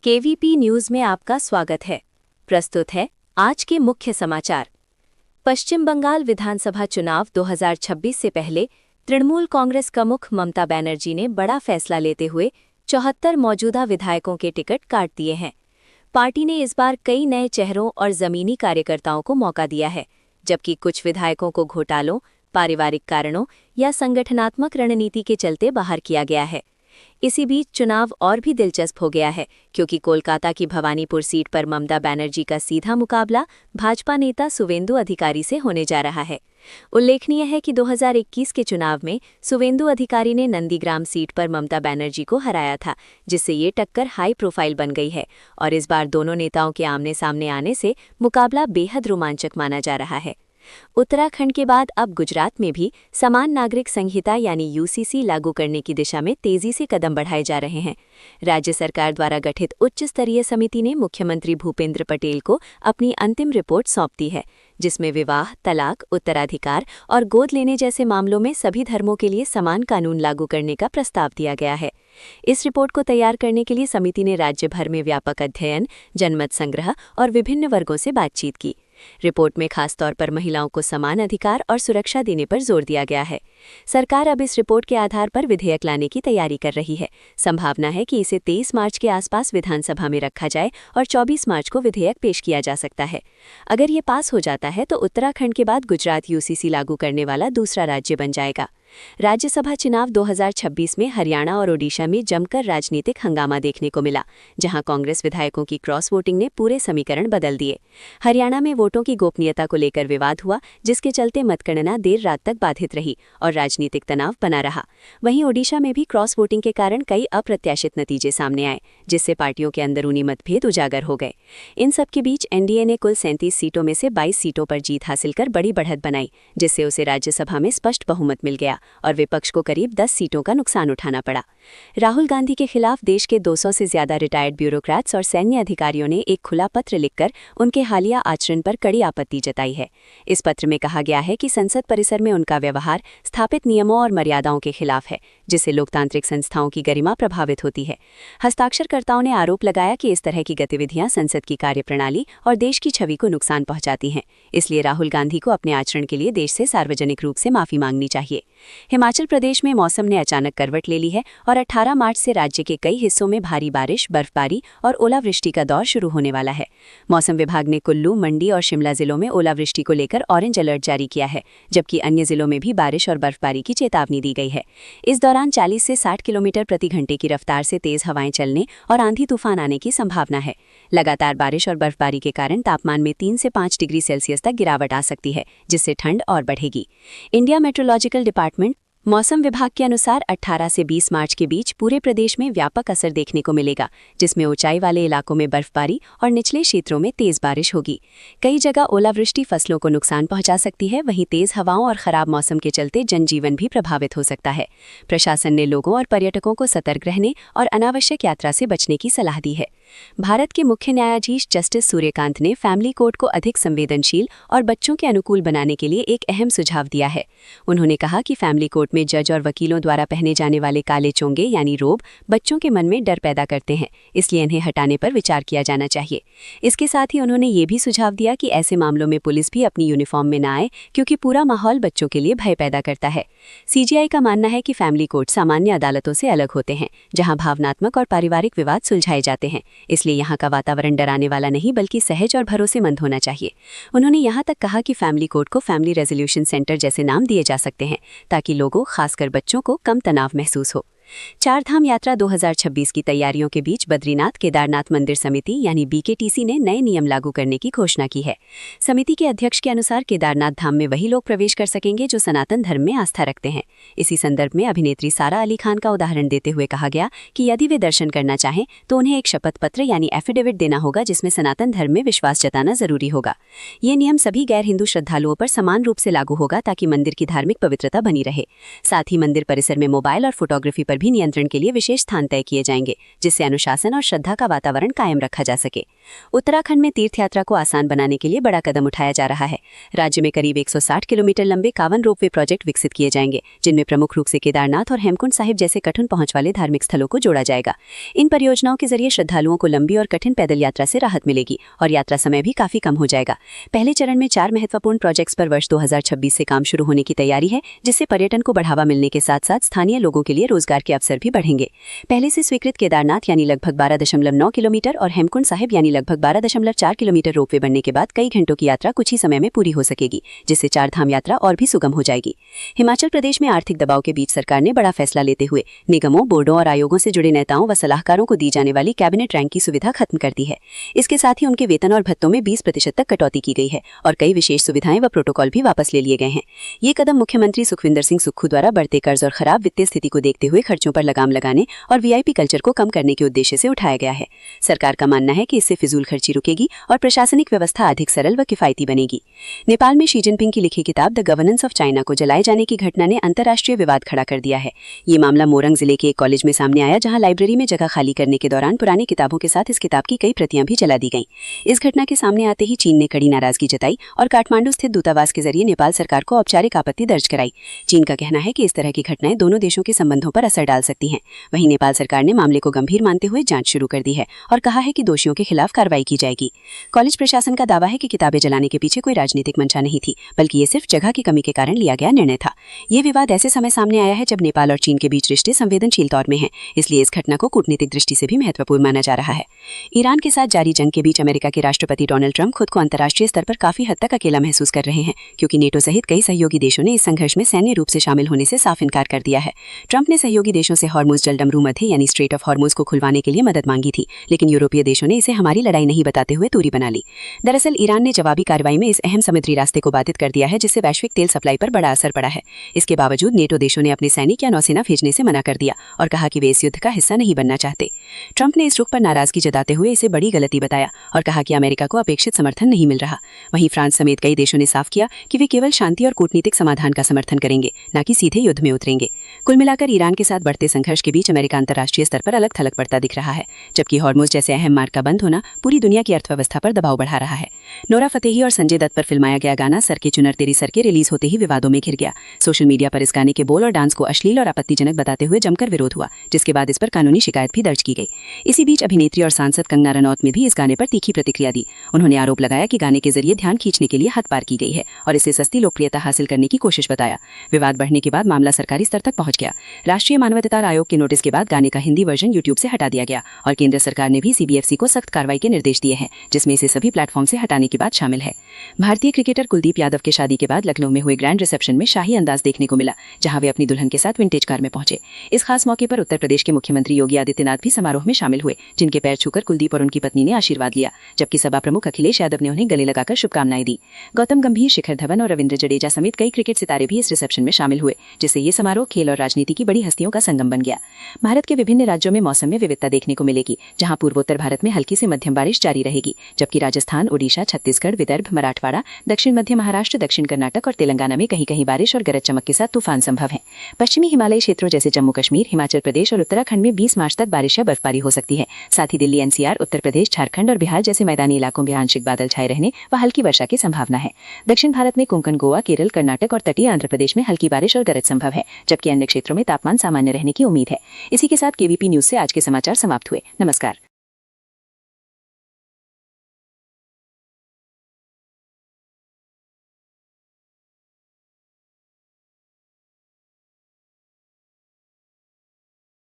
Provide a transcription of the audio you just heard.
KVP news में आपका स्वागत है। प्रस्तुत है आज के मुख्य समाचार। पश्चिम बंगाल विधानसभा चुनाव 2026 से पहले तृणमूल कांग्रेस प्रमुख ममता बनर्जी ने बड़ा फैसला लेते हुए 74 मौजूदा विधायकों के टिकट काट दिए हैं। पार्टी ने इस बार कई नए चेहरों और जमीनी कार्यकर्ताओं को मौका दिया है, जबकि कुछ विधायकों को घोटालों, पारिवारिक कारणों या संगठनात्मक रणनीति के चलते बाहर किया गया है। इसी बीच चुनाव और भी दिलचस्प हो गया है, क्योंकि कोलकाता की भवानीपुर सीट पर ममता बनर्जी का सीधा मुकाबला भाजपा नेता सुवेंदु अधिकारी से होने जा रहा है। उल्लेखनीय है कि 2021 के चुनाव में सुवेंदु अधिकारी ने नंदीग्राम सीट पर ममता बनर्जी को हराया था, जिससे ये टक्कर हाई प्रोफाइल बन गई है और इस बार दोनों नेताओं के आमने सामने आने से मुकाबला बेहद रोमांचक माना जा रहा है। उत्तराखंड के बाद अब गुजरात में भी समान नागरिक संहिता यानी यूसीसी लागू करने की दिशा में तेजी से कदम बढ़ाए जा रहे हैं। राज्य सरकार द्वारा गठित उच्च स्तरीय समिति ने मुख्यमंत्री भूपेंद्र पटेल को अपनी अंतिम रिपोर्ट सौंप दी है, जिसमें विवाह, तलाक, उत्तराधिकार और गोद लेने जैसे मामलों में सभी धर्मों के लिए समान कानून लागू करने का प्रस्ताव दिया गया है। इस रिपोर्ट को तैयार करने के लिए समिति ने राज्य भर में व्यापक अध्ययन, जनमत संग्रह और विभिन्न वर्गों से बातचीत की। रिपोर्ट में खासतौर पर महिलाओं को समान अधिकार और सुरक्षा देने पर जोर दिया गया है। सरकार अब इस रिपोर्ट के आधार पर विधेयक लाने की तैयारी कर रही है। संभावना है कि इसे 23 मार्च के आसपास विधानसभा में रखा जाए और 24 मार्च को विधेयक पेश किया जा सकता है। अगर ये पास हो जाता है तो उत्तराखंड के बाद गुजरात यूसीसी लागू करने वाला दूसरा राज्य बन जाएगा। राज्यसभा चुनाव 2026 में हरियाणा और ओडिशा में जमकर राजनीतिक हंगामा देखने को मिला, जहां कांग्रेस विधायकों की क्रॉस वोटिंग ने पूरे समीकरण बदल दिए। हरियाणा में वोटों की गोपनीयता को लेकर विवाद हुआ, जिसके चलते मतगणना देर रात तक बाधित रही और राजनीतिक तनाव बना रहा। वहीं ओडिशा में भी क्रॉस वोटिंग के कारण कई अप्रत्याशित नतीजे सामने आए, जिससे पार्टियों के अंदरूनी मतभेद उजागर हो गए। इन सबके बीच एनडीए ने कुल 37 सीटों में से 22 सीटों पर जीत हासिल कर बड़ी बढ़त बनाई, जिससे उसे राज्यसभा में स्पष्ट बहुमत मिल गया और विपक्ष को करीब 10 सीटों का नुकसान उठाना पड़ा। राहुल गांधी के खिलाफ देश के 200 से ज्यादा रिटायर्ड ब्यूरोक्रेट्स और सैन्य अधिकारियों ने एक खुला पत्र लिखकर उनके हालिया आचरण पर कड़ी आपत्ति जताई है। इस पत्र में कहा गया है कि संसद परिसर में उनका व्यवहार स्थापित नियमों और मर्यादाओं के खिलाफ है, जिससे लोकतांत्रिक संस्थाओं की गरिमा प्रभावित होती है। हस्ताक्षरकर्ताओं ने आरोप लगाया कि इस तरह की गतिविधियां संसद की कार्यप्रणाली और देश की छवि को नुकसान पहुंचाती हैं। इसलिए राहुल गांधी को अपने आचरण के लिए देश से सार्वजनिक रूप से माफी मांगनी चाहिए। हिमाचल प्रदेश में मौसम ने अचानक करवट ले ली है और 18 मार्च से राज्य के कई हिस्सों में भारी बारिश, बर्फबारी और ओलावृष्टि का दौर शुरू होने वाला है। मौसम विभाग ने कुल्लू, मंडी और शिमला जिलों में ओलावृष्टि को लेकर ऑरेंज अलर्ट जारी किया है, जबकि अन्य जिलों में भी बारिश और बर्फबारी की चेतावनी दी गई है। इस दौरान 40 से 60 किलोमीटर प्रति घंटे की रफ्तार से तेज हवाएं चलने और आंधी तूफान आने की संभावना है। लगातार बारिश और बर्फबारी के कारण तापमान में 3 से 5 डिग्री सेल्सियस तक गिरावट आ सकती है, जिससे ठंड और बढ़ेगी। इंडिया मेट्रोलॉजिकल डिपार्टमेंट मौसम विभाग के अनुसार 18 से 20 मार्च के बीच पूरे प्रदेश में व्यापक असर देखने को मिलेगा, जिसमें ऊंचाई वाले इलाकों में बर्फबारी और निचले क्षेत्रों में तेज बारिश होगी। कई जगह ओलावृष्टि फसलों को नुकसान पहुंचा सकती है। वहीं तेज हवाओं और खराब मौसम के चलते जनजीवन भी प्रभावित हो सकता है। प्रशासन ने लोगों और पर्यटकों को सतर्क रहने और अनावश्यक यात्रा से बचने की सलाह दी है। भारत के मुख्य न्यायाधीश जस्टिस सूर्यकांत ने फैमिली कोर्ट को अधिक संवेदनशील और बच्चों के अनुकूल बनाने के लिए एक अहम सुझाव दिया है। उन्होंने कहा कि फैमिली कोर्ट में जज और वकीलों द्वारा पहने जाने वाले काले चोंगे यानी रोब बच्चों के मन में डर पैदा करते हैं, इसलिए इन्हें हटाने पर विचार किया जाना चाहिए। इसके साथ ही उन्होंने ये भी सुझाव दिया कि ऐसे मामलों में पुलिस भी अपनी यूनिफॉर्म में न आए, क्योंकि पूरा माहौल बच्चों के लिए भय पैदा करता है। सीजीआई का मानना है कि फैमिली कोर्ट सामान्य अदालतों से अलग होते हैं, जहां भावनात्मक और पारिवारिक विवाद सुलझाए जाते हैं। इसलिए यहाँ का वातावरण डराने वाला नहीं बल्कि सहज और भरोसेमंद होना चाहिए। उन्होंने यहाँ तक कहा कि फैमिली कोर्ट को फैमिली रेजोल्यूशन सेंटर जैसे नाम दिए जा सकते हैं, ताकि लोगों, खासकर बच्चों को कम तनाव महसूस हो। चारधाम यात्रा 2026 की तैयारियों के बीच बद्रीनाथ केदारनाथ मंदिर समिति यानी बीकेटीसी ने नए नियम लागू करने की घोषणा की है। समिति के अध्यक्ष के अनुसार केदारनाथ धाम में वही लोग प्रवेश कर सकेंगे जो सनातन धर्म में आस्था रखते हैं। इसी संदर्भ में अभिनेत्री सारा अली खान का उदाहरण देते हुए कहा गया कि यदि वे दर्शन करना चाहें तो उन्हें एक शपथ पत्र यानी एफिडेविट देना होगा, जिसमें सनातन धर्म में विश्वास जताना जरूरी होगा। ये नियम सभी गैर हिंदू श्रद्धालुओं पर समान रूप से लागू होगा, ताकि मंदिर की धार्मिक पवित्रता बनी रहे। साथ ही मंदिर परिसर में मोबाइल और फोटोग्राफी पर भी नियंत्रण के लिए विशेष स्थान तय किए जाएंगे, जिससे अनुशासन और श्रद्धा का वातावरण कायम रखा जा सके। उत्तराखंड में तीर्थ यात्रा को आसान बनाने के लिए बड़ा कदम उठाया जा रहा है। राज्य में करीब 160 किलोमीटर लंबे 51 रोपवे प्रोजेक्ट विकसित किए जाएंगे, जिनमें प्रमुख रूप से केदारनाथ और हेमकुंड साहिब जैसे कठिन पहुंच वाले धार्मिक स्थलों को जोड़ा जाएगा। इन परियोजनाओं के जरिए श्रद्धालुओं को लंबी और कठिन पैदल यात्रा से राहत मिलेगी और यात्रा समय भी काफी कम हो जाएगा। पहले चरण में 4 महत्वपूर्ण प्रोजेक्ट्स पर वर्ष 2026 से काम शुरू होने की तैयारी है, जिससे पर्यटन को बढ़ावा मिलने के साथ साथ स्थानीय लोगों के लिए रोजगार के अवसर भी बढ़ेंगे। पहले से स्वीकृत केदारनाथ यानी लगभग 12.9 किलोमीटर और हेमकुंड साहिब यानी लगभग 12.4 किलोमीटर रोपवे बनने के बाद कई घंटों की यात्रा कुछ ही समय में पूरी हो सकेगी, जिससे चार धाम यात्रा और भी सुगम हो जाएगी। हिमाचल प्रदेश में आर्थिक दबाव के बीच सरकार ने बड़ा फैसला लेते हुए निगमों, बोर्डों और आयोगों से जुड़े नेताओं व सलाहकारों को दी जाने वाली कैबिनेट रैंक की सुविधा खत्म कर दी है। इसके साथ ही उनके वेतन और भत्तों में 20% तक कटौती की गई है और कई विशेष सुविधाएं व प्रोटोकॉल भी वापस ले लिए गए हैं। ये कदम मुख्यमंत्री सुखविंदर सिंह सुक्खू द्वारा बढ़ते कर्ज और खराब वित्तीय स्थिति को देखते हुए खर्चों पर लगाम लगाने और वीआईपी कल्चर को कम करने के उद्देश्य से उठाया गया है। सरकार का मानना है कि इससे फिजूल खर्ची रुकेगी और प्रशासनिक व्यवस्था अधिक सरल व किफायती बनेगी। नेपाल में शी जिनपिंग की लिखी किताब द गवर्नेंस ऑफ चाइना को जलाए जाने की घटना ने अंतर्राष्ट्रीय विवाद खड़ा कर दिया है। ये मामला मोरंग जिले के एक कॉलेज में सामने आया, जहां लाइब्रेरी में जगह खाली करने के दौरान पुरानी किताबों के साथ इस किताब की कई प्रतियां भी जला दी गईं। इस घटना के सामने आते ही चीन ने कड़ी नाराजगी जताई और काठमांडू स्थित दूतावास के जरिए नेपाल सरकार को औपचारिक आपत्ति दर्ज कराई। चीन का कहना है कि इस तरह की घटनाएं दोनों देशों के संबंधों पर असर डाल सकती हैं। वहीं नेपाल सरकार ने मामले को गंभीर मानते हुए जांच शुरू कर दी है और कहा है कि दोषियों के खिलाफ कार्रवाई की जाएगी। कॉलेज प्रशासन का दावा है कि किताबें जलाने के पीछे कोई राजनीतिक मंशा नहीं थी, बल्कि ये सिर्फ जगह की कमी के कारण लिया गया निर्णय था। ये विवाद ऐसे समय सामने आया है जब नेपाल और चीन के बीच रिश्ते संवेदनशील दौर में हैं, इसलिए इस घटना को कूटनीतिक दृष्टि से भी महत्वपूर्ण माना जा रहा है। ईरान के साथ जारी जंग के बीच अमेरिका के राष्ट्रपति डोनाल्ड ट्रंप खुद को अंतर्राष्ट्रीय स्तर पर काफी हद तक अकेला महसूस कर रहे हैं, क्योंकि नेटो सहित कई सहयोगी देशों ने इस संघर्ष में सैन्य रूप से शामिल होने से साफ इनकार कर दिया है। ट्रंप ने सहयोगी देशों से हॉर्मुज जलडमरू मध्य यानी स्ट्रेट ऑफ हॉर्मुज को खुलवाने के लिए मदद मांगी थी, लेकिन यूरोपीय देशों ने इसे हमारी लड़ाई नहीं बताते हुए दूरी बना ली। दरअसल ईरान ने जवाबी कार्रवाई में इस अहम समुद्री रास्ते को बाधित कर दिया है, जिससे वैश्विक तेल सप्लाई पर बड़ा असर पड़ा है। इसके बावजूद नेटो देशों ने अपने सैनिक या नौसेना भेजने से मना कर दिया और कहा कि वे इस युद्ध का हिस्सा नहीं बनना चाहते। ट्रंप ने इस रुख पर नाराजगी जताते हुए इसे बड़ी गलती बताया और कहा कि अमेरिका को अपेक्षित समर्थन नहीं मिल रहा। वहीं फ्रांस समेत कई देशों ने साफ किया कि वे केवल शांति और कूटनीतिक समाधान का समर्थन करेंगे, न कि सीधे युद्ध में उतरेंगे। कुल मिलाकर ईरान के साथ बढ़ते संघर्ष के बीच अमेरिका अंतर्राष्ट्रीय स्तर पर अलग थलग पड़ता दिख रहा है, जबकि हॉर्मुज जैसे अहम मार्ग का बंद होना पूरी दुनिया की अर्थव्यवस्था पर दबाव बढ़ा रहा है। नोरा फतेही और संजय दत्त पर फिल्माया गया गाना सर के चुनर तेरी सर के रिलीज होते ही विवादों में घिर गया। सोशल मीडिया पर इस गाने के बोल और डांस को अश्लील और आपत्तिजनक बताते हुए जमकर विरोध हुआ, जिसके बाद इस पर कानूनी शिकायत भी दर्ज की गई। इसी बीच अभिनेत्री और सांसद कंगना रनौत ने भी इस गाने पर तीखी प्रतिक्रिया दी। उन्होंने आरोप लगाया कि गाने के जरिए ध्यान खींचने के लिए हद पार की गई है और इसे सस्ती लोकप्रियता हासिल करने की कोशिश बताया। विवाद बढ़ने के बाद मामला सरकारी स्तर तक पहुंच गया। राष्ट्रीय मानवाधिकार आयोग के नोटिस के बाद गाने का हिंदी वर्जन यूट्यूब से हटा दिया गया और केंद्र सरकार ने भी सीबीएफसी को सख्त कार्रवाई के निर्देश दिए हैं, जिसमें इसे सभी प्लेटफॉर्म से हटाने की बात शामिल है। भारतीय क्रिकेटर कुलदीप यादव के शादी के बाद लखनऊ में हुए ग्रैंड रिसेप्शन में शाही अंदाज देखने को मिला, जहां वे अपनी दुल्हन के साथ विंटेज कार में पहुंचे। इस खास मौके पर उत्तर प्रदेश के मुख्यमंत्री योगी आदित्यनाथ भी समारोह में शामिल हुए, जिनके पैर छूकर कुलदीप और उनकी पत्नी ने आशीर्वाद लिया, जबकि सभा प्रमुख अखिलेश यादव ने उन्हें गले लगाकर शुभकामनाएं दी। गौतम गंभीर, शिखर धवन और रविंद्र जडेजा समेत कई क्रिकेट सितारे भी इस रिसेप्शन में शामिल हुए, जिससे ये समारोह खेल और राजनीति की बड़ी हस्तियों का संगम बन गया। भारत के विभिन्न राज्यों में मौसम में विविधता देखने को मिलेगी, जहां पूर्वोत्तर भारत में हल्की से मध्यम बारिश जारी रहेगी, जबकि राजस्थान, ओडिशा, छत्तीसगढ़, विदर्भ, मराठवाड़ा, दक्षिण मध्य महाराष्ट्र, दक्षिण कर्नाटक और तेलंगाना में कहीं कहीं बारिश और गरज चमक के साथ तूफान संभव है। पश्चिमी हिमालयी क्षेत्रों जैसे जम्मू कश्मीर, हिमाचल प्रदेश और उत्तराखंड में 20 मार्च तक बारिश या बर्फबारी हो सकती है। साथ ही दिल्ली, एनसीआर, उत्तर प्रदेश, झारखंड और बिहार जैसे मैदानी इलाकों में आंशिक बादल छाए रहने व हल्की वर्षा की संभावना है। दक्षिण भारत में कोंकण, गोवा, केरल, कर्नाटक और तटीय आंध्र प्रदेश में हल्की बारिश और गरज संभव है, जबकि अन्य क्षेत्रों में तापमान सामान्य रहने की उम्मीद है। इसी के साथ केवीपी न्यूज से आज के समाचार समाप्त हुए। नमस्कार।